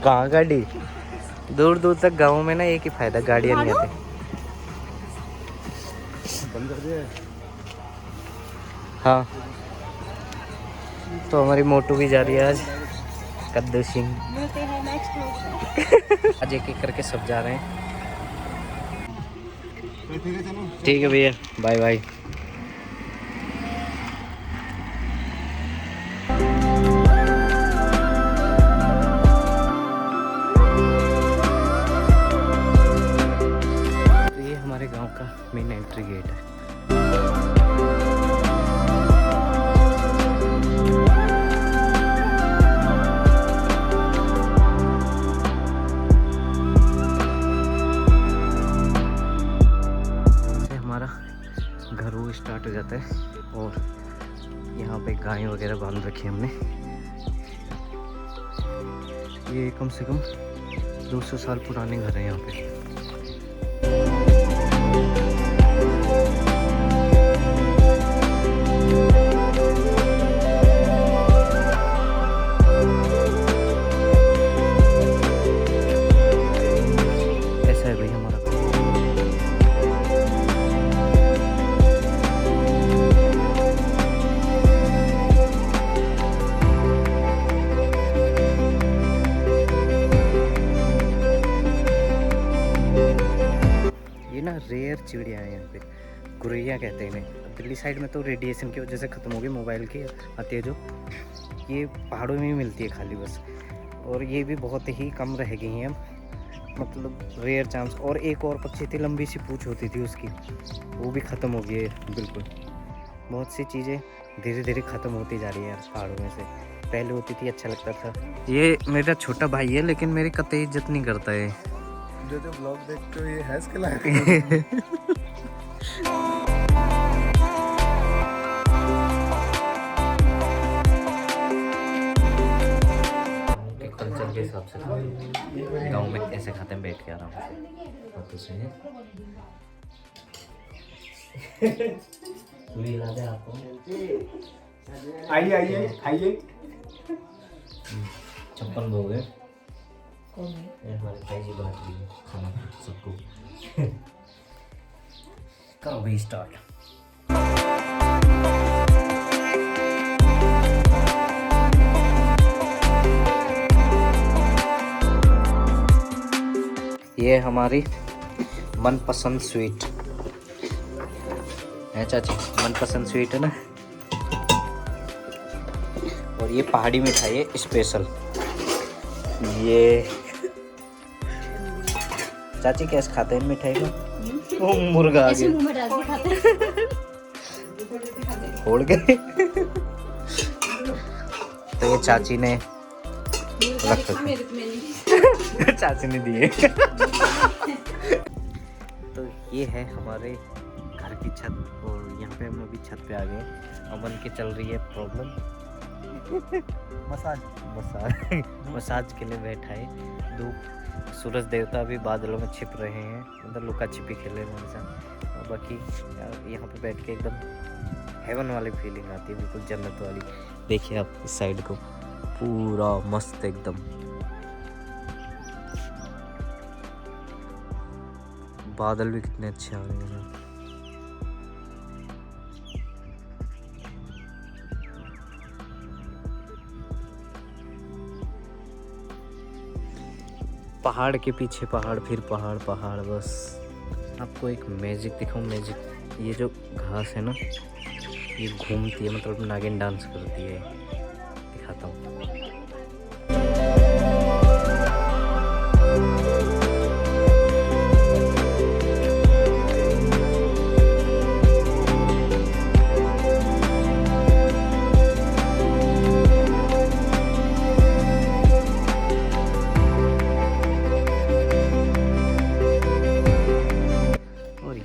कहाँ गाड़ी? दूर दूर तक गाँव में ना एक ही फायदा, गाड़ियाँ नहीं आती। बंद कर दिया। हाँ, तो हमारी मोटू भी जा रही है आज, कद्दू सिंह। मिलते हैं नेक्स्ट व्लॉग में। आज एक एक करके सब जा रहे हैं। ठीक है चलो। ठीक है भैया, बाय बाय। तो ये हमारे गांव का मेन एंट्री गेट है। घर वो स्टार्ट हो जाता है और यहाँ पे गाय वगैरह बांध रखी है हमने। ये कम से कम 200 साल पुराने घर हैं यहाँ पे। ऐसा है भाई हमारा। ये ना रेयर चिड़िया है यहाँ पे, गुरैया कहते हैं इन्हें। दिल्ली साइड में तो रेडिएशन की वजह से ख़त्म हो गई, मोबाइल की आती है जो, ये पहाड़ों में ही मिलती है खाली बस। और ये भी बहुत ही कम रह गई हैं, मतलब रेयर चांस। और एक और पक्षी थी, लंबी सी पूंछ होती थी उसकी, वो भी ख़त्म हो गई है बिल्कुल। बहुत सी चीज़ें धीरे धीरे ख़त्म होती जा रही है यार पहाड़ों में से। पहले होती थी, अच्छा लगता था। ये मेरा छोटा भाई है लेकिन मेरी कतई इज्जत नहीं करता है। जो ब्लॉग देख के ये है इसके लायक। कल्चर के हिसाब से गांव में ऐसे खाते हैं बैठ के आराम से। आपको आइए आइए आइए। छप्पन लोग हैं, हमारे भाई जी बनाती है खाना सबको। करो भाई स्टार्ट। ये हमारी मनपसंद स्वीट है चाची, मनपसंद स्वीट है ना। और ये पहाड़ी मिठाई है स्पेशल। ये चाची कैसे खाते हैं मिठाई को? वो मुर्गा आ गया, मुंह में डाल के खाते हैं। फोड़ गए। तो ये चाची ने रख रखे, चाची ने दिए। तो ये है हमारे घर की छत, और यहाँ पे हम अभी छत पे आ गए। अमन की चल रही है प्रॉब्लम, मसाज के लिए बैठा है। धूप, सूरज देवता भी बादलों में छिप रहे हैं, मतलब लुका छिपी खेले हमारे साथ। और बाकी यहाँ पे बैठ के एकदम हेवन वाली फीलिंग आती है, बिल्कुल जन्नत वाली। देखिए आप इस साइड को, पूरा मस्त एकदम। बादल भी कितने अच्छे आ रहे हैं। पहाड़ के पीछे पहाड़, फिर पहाड़ पहाड़, बस। आपको एक मैजिक दिखाऊं, मैजिक। ये जो घास है ना, ये घूमती है, मतलब नागिन डांस करती है। दिखाता हूँ।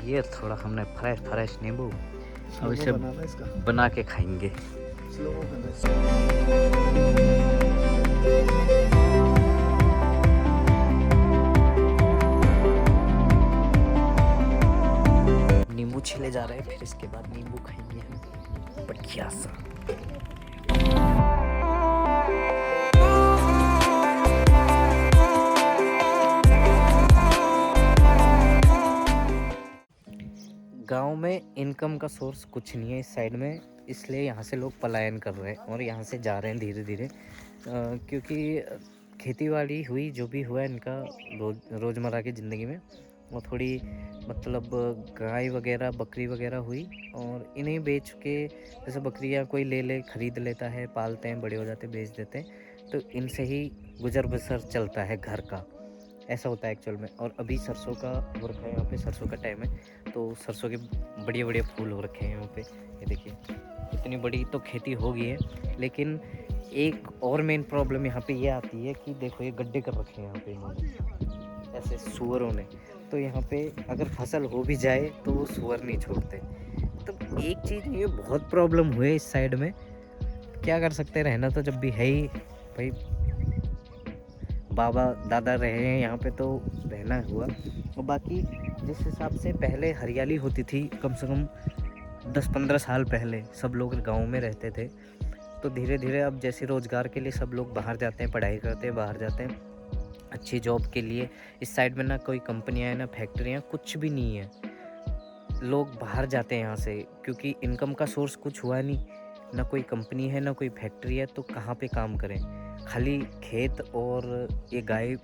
ये थोड़ा हमने फ्रेश नींबू, अब इसे बना के खाएंगे। नींबू छिले जा रहे हैं, फिर इसके बाद नींबू खाएंगे बढ़िया सा। गांव में इनकम का सोर्स कुछ नहीं है इस साइड में, इसलिए यहाँ से लोग पलायन कर रहे हैं और यहाँ से जा रहे हैं धीरे धीरे, क्योंकि खेती-बाड़ी हुई जो भी हुआ इनका रोज़मर्रा की ज़िंदगी में, वो थोड़ी मतलब गाय वगैरह बकरी वगैरह हुई और इन्हें बेच के, जैसे बकरियां कोई ले ले खरीद लेता है, पालते हैं, बड़े हो जाते हैं, बेच देते हैं, तो इनसे ही गुजर बसर चलता है घर का, ऐसा होता है एक्चुअल में। और अभी सरसों का हो रखा है यहाँ पे, सरसों का टाइम है, तो सरसों के बढ़िया बढ़िया फूल हो रखे हैं यहाँ पे। ये देखिए इतनी बड़ी तो खेती हो गई है, लेकिन एक और मेन प्रॉब्लम यहाँ पे ये आती है कि देखो ये गड्ढे कर रखे हैं यहाँ पे इन्होंने, ऐसे सुअरों ने, तो यहाँ पे अगर फसल हो भी जाए तो वो सुअर नहीं छोड़ते। तो एक चीज़ ये बहुत प्रॉब्लम हुए इस साइड में, क्या कर सकते हैं, रहना तो जब भी है ही भाई, बाबा दादा रहे हैं यहाँ पे तो रहना हुआ। और बाकी जिस हिसाब से पहले हरियाली होती थी, कम से कम 10-15 साल पहले सब लोग गांव में रहते थे, तो धीरे धीरे अब जैसे रोज़गार के लिए सब लोग बाहर जाते हैं, पढ़ाई करते हैं, बाहर जाते हैं अच्छी जॉब के लिए। इस साइड में ना कोई कंपनियां हैं, ना फैक्ट्रियां, कुछ भी नहीं है, लोग बाहर जाते हैं यहाँ से, क्योंकि इनकम का सोर्स कुछ हुआ नहीं, ना कोई कंपनी है, ना कोई फैक्ट्री है, तो कहाँ पे काम करें। खाली खेत और ये गाय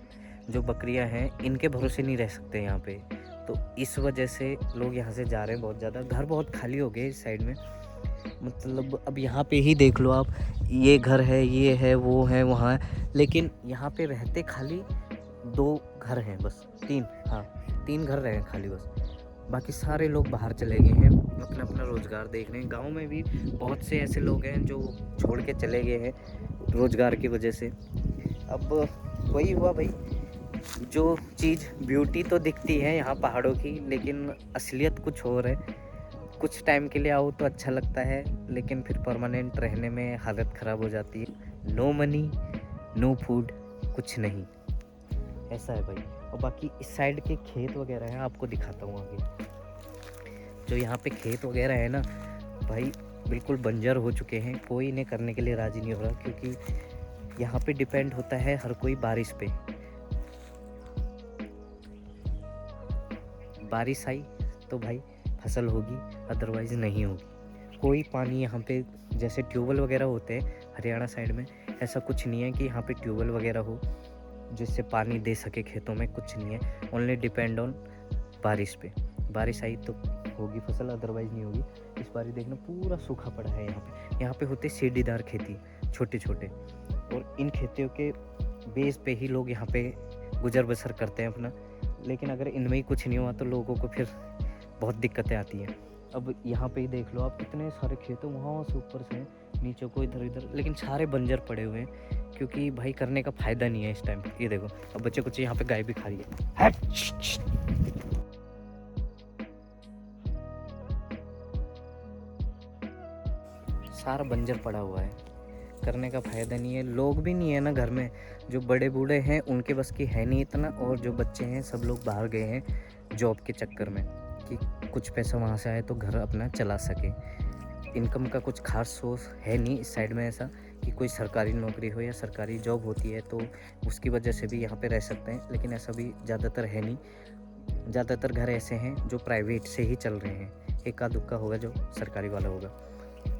जो बकरियां हैं, इनके भरोसे नहीं रह सकते यहाँ पे, तो इस वजह से लोग यहाँ से जा रहे हैं बहुत ज़्यादा। घर बहुत खाली हो गए इस साइड में, मतलब अब यहाँ पे ही देख लो आप, ये घर है, ये है, वो है, वहाँ है, लेकिन यहाँ पे रहते खाली 2 घर हैं बस, 3, हाँ 3 घर रहे हैं खाली बस, बाकी सारे लोग बाहर चले गए हैं, अपना अपना रोज़गार देख रहे हैं। गांव में भी बहुत से ऐसे लोग हैं जो छोड़ के चले गए हैं रोज़गार की वजह से। अब वही हुआ भाई, जो चीज़ ब्यूटी तो दिखती है यहाँ पहाड़ों की, लेकिन असलियत कुछ और है। कुछ टाइम के लिए आओ तो अच्छा लगता है, लेकिन फिर परमानेंट रहने में हालत ख़राब हो जाती है। नो मनी नो फूड, कुछ नहीं, ऐसा है भाई। और बाकी इस साइड के खेत वगैरह हैं, आपको दिखाता हूँ आगे। जो यहाँ पे खेत वगैरह है ना भाई, बिल्कुल बंजर हो चुके हैं, कोई इन्हें करने के लिए राज़ी नहीं हो रहा, क्योंकि यहाँ पे डिपेंड होता है हर कोई बारिश पे। बारिश आई तो भाई फसल होगी, अदरवाइज़ नहीं होगी। कोई पानी यहाँ पे, जैसे ट्यूबवेल वगैरह होते हैं हरियाणा साइड में, ऐसा कुछ नहीं है कि यहाँ पे ट्यूबवेल वगैरह हो जिससे पानी दे सके खेतों में, कुछ नहीं है। ओनली डिपेंड ऑन बारिश पे, बारिश आई तो होगी फसल, अदरवाइज़ नहीं होगी। इस बार देखना पूरा सूखा पड़ा है यहाँ पे होते सीढ़ीदार खेती, छोटे छोटे, और इन खेतियों के बेस पे ही लोग यहाँ पे गुजर बसर करते हैं अपना। लेकिन अगर इनमें ही कुछ नहीं हुआ तो लोगों को फिर बहुत दिक्कतें आती हैं। अब यहाँ पे ही देख लो आप, कितने सारे खेत वहाँ से ऊपर से नीचे को इधर इधर, लेकिन सारे बंजर पड़े हुए हैं, क्योंकि भाई करने का फ़ायदा नहीं है इस टाइम। ये देखो अब बच्चे कुछ यहाँ पे गाय भी खा रही है, सारा बंजर पड़ा हुआ है, करने का फ़ायदा नहीं है। लोग भी नहीं है ना घर में, जो बड़े बूढ़े हैं उनके बस की है नहीं इतना, और जो बच्चे हैं सब लोग बाहर गए हैं जॉब के चक्कर में, कि कुछ पैसा वहाँ से आए तो घर अपना चला सके। इनकम का कुछ खास सोर्स है नहीं इस साइड में, ऐसा कि कोई सरकारी नौकरी हो या सरकारी जॉब होती है तो उसकी वजह से भी यहाँ पे रह सकते हैं, लेकिन ऐसा भी ज़्यादातर है नहीं। ज़्यादातर घर ऐसे हैं जो प्राइवेट से ही चल रहे हैं, एका दुक्का होगा जो सरकारी वाला होगा,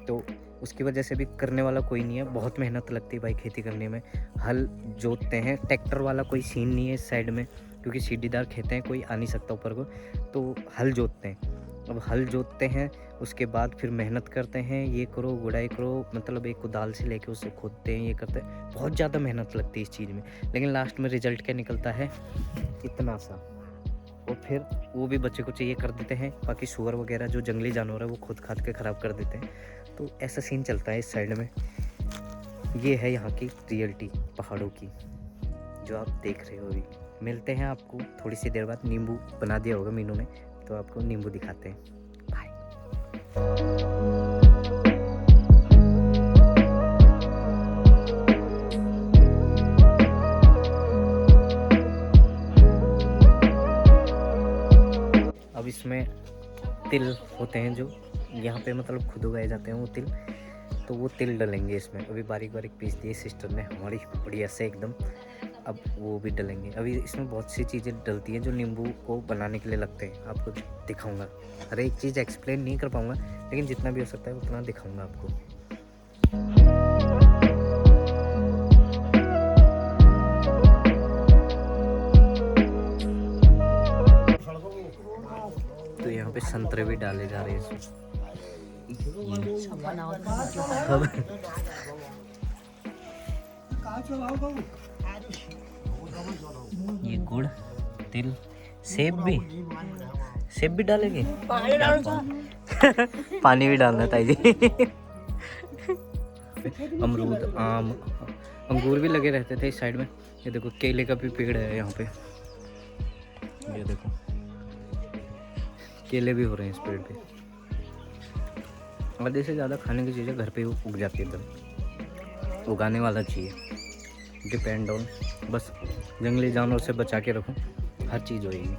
तो उसकी वजह से भी करने वाला कोई नहीं है। बहुत मेहनत लगती है भाई खेती करने में, हल जोतते हैं, ट्रैक्टर वाला कोई सीन नहीं है इस साइड में, क्योंकि सीढ़ीदार खेत हैं, कोई आ नहीं सकता ऊपर को, तो हल जोतते हैं। अब हल जोतते हैं, उसके बाद फिर मेहनत करते हैं, ये करो गुड़ाई करो, मतलब एक कुदाल से लेके उसे खोदते हैं, ये करते हैं, बहुत ज़्यादा मेहनत लगती है इस चीज़ में, लेकिन लास्ट में रिजल्ट क्या निकलता है, इतना सा। और फिर वो भी बच्चे कुछ ये कर देते हैं, बाकी सुअर वगैरह जो जंगली जानवर है वो खुद खाद के ख़राब कर देते हैं, तो ऐसा सीन चलता है इस साइड में। ये है यहाँ की रियलिटी पहाड़ों की, जो आप देख रहे हो अभी। मिलते हैं आपको थोड़ी सी देर बाद, नींबू बना दिया होगा मीनू ने, तो आपको नींबू दिखाते हैं। बाय। अब इसमें तिल होते हैं जो यहाँ पे मतलब खुद उगाए जाते हैं वो तिल, तो वो तिल डलेंगे इसमें। अभी बारीक बारीक पीस दिए सिस्टर ने हमारी बढ़िया से एकदम, अब वो भी डलेंगे। अभी इसमें बहुत सी चीज़ें डलती हैं जो नींबू को बनाने के लिए लगते हैं, आपको दिखाऊंगा। हर एक चीज़ एक्सप्लेन नहीं कर पाऊंगा, लेकिन जितना भी हो सकता है उतना दिखाऊंगा आपको। तो यहाँ पे संतरे भी डाले जा रहे हैं इसमें। ये गुड़, तिल, सेब भी डालेंगे। पानी भी डालना ताई जी। अमरूद, आम, अंगूर भी लगे रहते थे इस साइड में। ये देखो केले का भी पेड़ है यहाँ पे, ये देखो केले भी हो रहे हैं इस पेड़ पे। आधे से ज़्यादा खाने की चीज़ें घर पे उग जाती है, एकदम उगाने वाला चाहिए। डिपेंड ऑन, बस जंगली जानवर से बचा के रखो, हर चीज़ होएगी।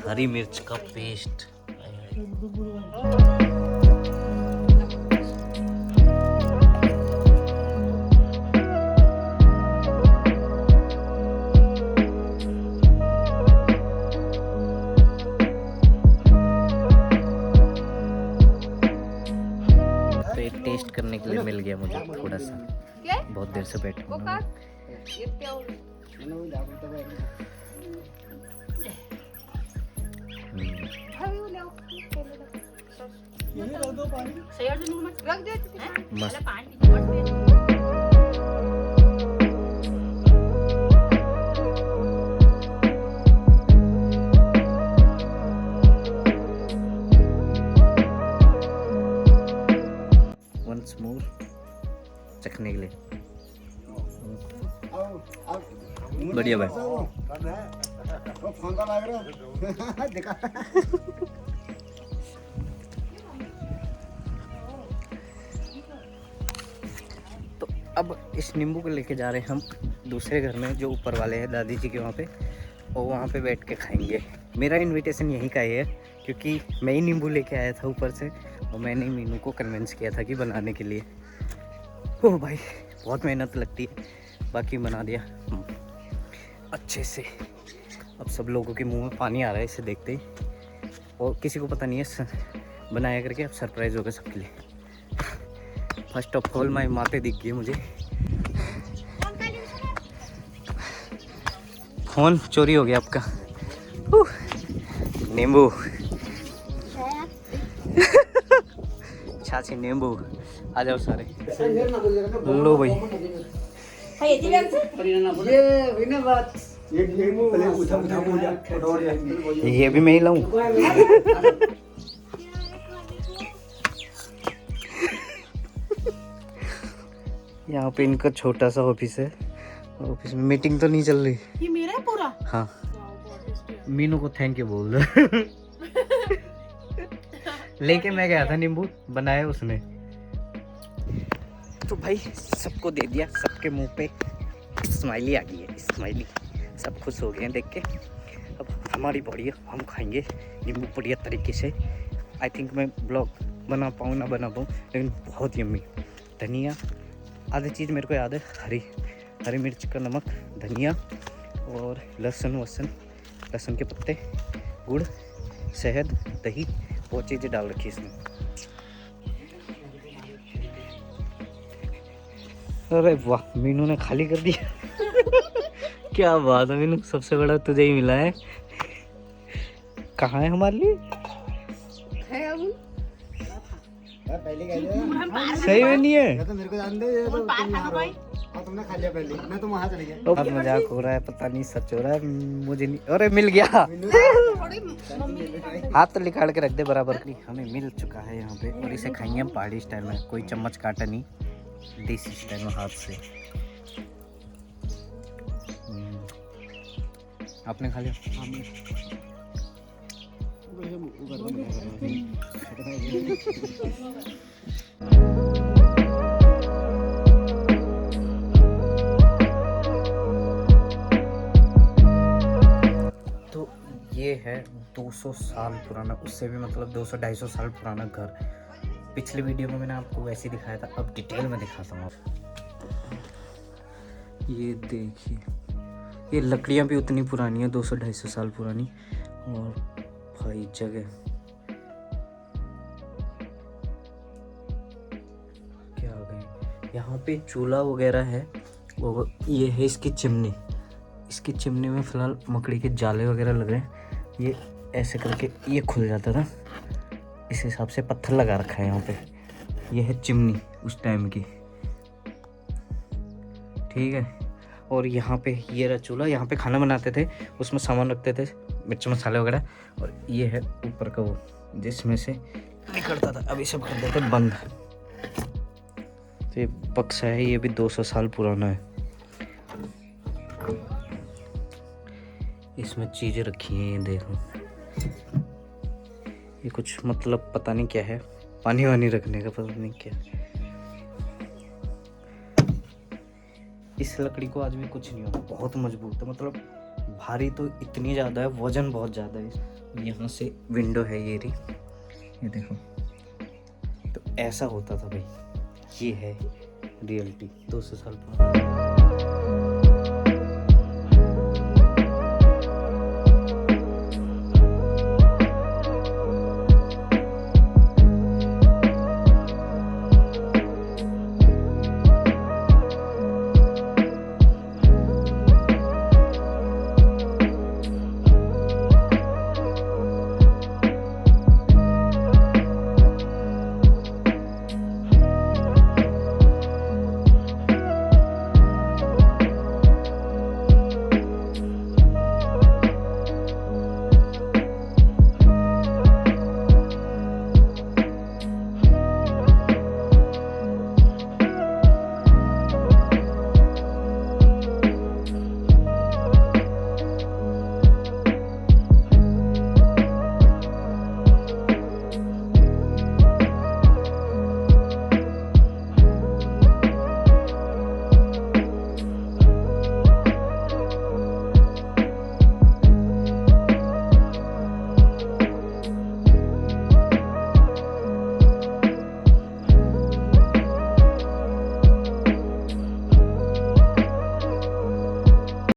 हरी मिर्च का पेस्ट। तो एक टेस्ट करने के लिए मिल गया मुझे थोड़ा सा, बहुत देर से बैठा हूँ। मस्त। वंस मोर चखने के लिए बढ़िया भाई। तो अब इस नींबू को लेके जा रहे हैं हम दूसरे घर में, जो ऊपर वाले हैं दादी जी के वहाँ पे, और वहाँ पे बैठ के खाएंगे। मेरा इनविटेशन यहीं का ही है, क्योंकि मैं ही नींबू लेके आया था ऊपर से, और मैंने मीनू को कन्विंस किया था कि बनाने के लिए। ओह भाई बहुत मेहनत लगती है, बाकी बना दिया अच्छे से। अब सब लोगों के मुंह में पानी आ रहा है इसे देखते ही, और किसी को पता नहीं है बनाया करके। अब सरप्राइज होगा सबके लिए। फर्स्ट ऑफ ऑल माई माते दिख गई मुझे। फोन चोरी हो गया आपका। नींबू छाछी नींबू, आ जाओ सारे। लो भाई ये भी मैं ही लाऊं। यहाँ पे इनका छोटा सा ऑफिस है, ऑफिस में मीटिंग तो नहीं चल रही। ये मेरा है पूरा। हाँ मीनू को थैंक यू बोल दो। लेके मैं गया था, नींबू बनाया उसने। तो भाई सबको दे दिया, सबके मुंह पे स्माइली आ गई है, स्माइली। सब खुश हो गए हैं देख के। अब हमारी बारी है, हम खाएंगे नींबू बढ़िया तरीके से। आई थिंक मैं ब्लॉग बना पाऊँ ना बना पाऊँ, लेकिन बहुत यम्मी। धनिया, आधी चीज़ मेरे को याद है, हरी मिर्च का नमक, धनिया और लहसुन के पत्ते, गुड़, शहद, दही, वो चीज़ें डाल रखी इसमें। अरे वाह, मीनू ने खाली कर दिया। क्या बात है मीनू, सबसे बड़ा तुझे ही मिला है। कहाँ है हमारे लिए? पहले कह दिया सही में नहीं है। या तो मेरे को जान दे या तो तुम यहाँ रहो और तुमने खा लिया पहले मैं तुम वहाँ चले गए अब मजाक हो रहा है, पता नहीं सच हो रहा है, मुझे नहीं। अरे मिल गया। हाथ तो निकाल के रख दे बराबर की। हमें मिल चुका है यहाँ पे और इसे खाएंगे हम पहाड़ी स्टाइल में, कोई चम्मच काटा नहीं, देसी स्टाइल में हाथ से। आपने खा लिया? तो ये है 200 साल पुराना, उससे भी मतलब 200-250 साल पुराना घर। पिछले वीडियो में मैंने आपको वैसे ही दिखाया था, अब डिटेल में दिखाता हूँ। ये देखिए, ये लकड़ियाँ भी उतनी पुरानी है, 200-250 साल पुरानी। और भाई जगह क्या आ गई, यहाँ पे चूल्हा वगैरह है। वो ये है इसकी चिमनी। इसकी चिमनी में फ़िलहाल मकड़ी के जाले वगैरह लगे हैं। ये ऐसे करके ये खुल जाता था, इस हिसाब से पत्थर लगा रखा है यहाँ पे। ये है चिमनी उस टाइम की, ठीक है। और यहाँ पे ये रहा चूल्हा, यहाँ पे खाना बनाते थे, उसमें सामान रखते थे, मिर्च मसाले वगैरह। और ये है ऊपर का वो जिसमें से निकलता था, अभी सब कर देते बंद। तो ये बक्सा है, ये भी 200 साल पुराना है। इसमें चीज़ें रखी हैं, ये देखो। ये कुछ मतलब पता नहीं क्या है, पानी वानी रखने का पता नहीं क्या। इस लकड़ी को आज भी कुछ नहीं होगा, बहुत मजबूत है, मतलब भारी तो इतनी ज़्यादा है, वजन बहुत ज़्यादा है। यहाँ से विंडो है ये रही, ये देखो। तो ऐसा होता था भाई, ये है रियलिटी 200 साल पुराना।